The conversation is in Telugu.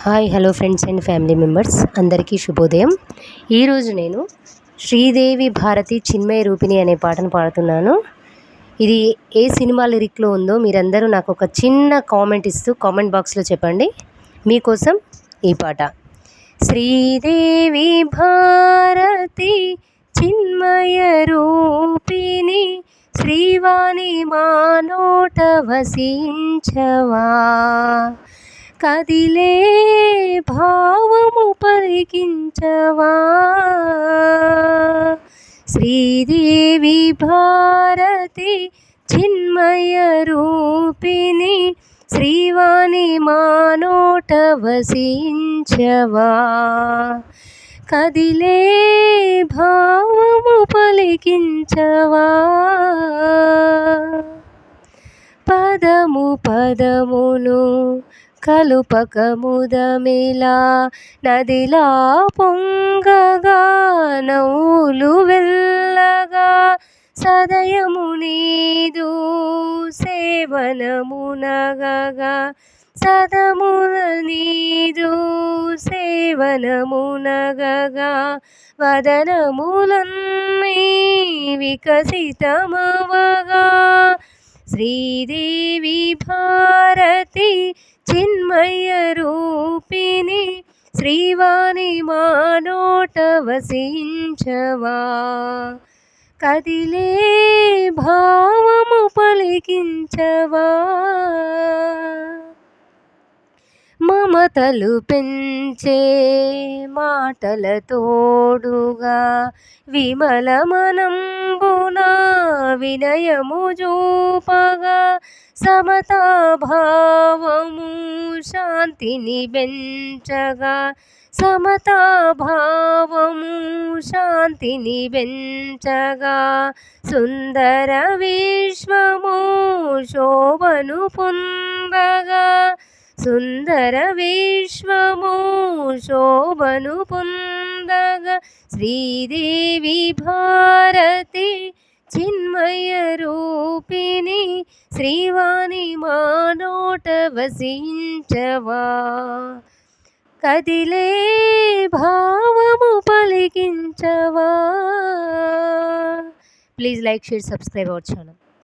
Hi hello friends and family members అందరికీ శుభోదయం. ఈరోజు నేను శ్రీదేవి భారతి చిన్మయ రూపిణి అనే పాటను పాడుతున్నాను. ఇది ఏ సినిమా లిరిక్లో ఉందో మీరందరూ నాకు ఒక చిన్న కామెంట్ ఇస్తూ కామెంట్ బాక్స్లో చెప్పండి. మీకోసం ఈ పాట. శ్రీదేవి భారతి చిన్మయ రూపిణి శ్రీవాణి మా నోట వసించవా, కదిలే భావము పలికించవా. శ్రీదేవి భారతి చిన్మయ రూపిణి శ్రీవాణి మా నోట వసించవా, కదిలే భావము పలికించవా. పదము పదమును కలుపక ముదమిలా నదిలా పొంగగా నవ్వులు వెళ్ళగా సదయము నీదు సేవనమునగగా సదమున నీదు సేవనమునగగా వదనములన్నీ వికసితమవగా. శ్రీదేవి భారతి చిన్మయ రూపిణి శ్రీవాణి మా నోట వసించవా, కదిలే భావము పలికించవా. మమతలు పెంచే మాటల తోడుగా విమల మనంబున వినయము చూపగా సమతాభావము శాంతిని పెంచగా సమతాభావము శాంతిని పెంచగా సుందర విశ్వము శోభను పొందగా సుందర విశ్వము శోభను పొందగా. శ్రీదేవి భారతి చిన్మయ రూపిణి శ్రీవాణి మా నోట వసించవా, కదిలే భావము పలికించవా. Please like, share, subscribe our channel.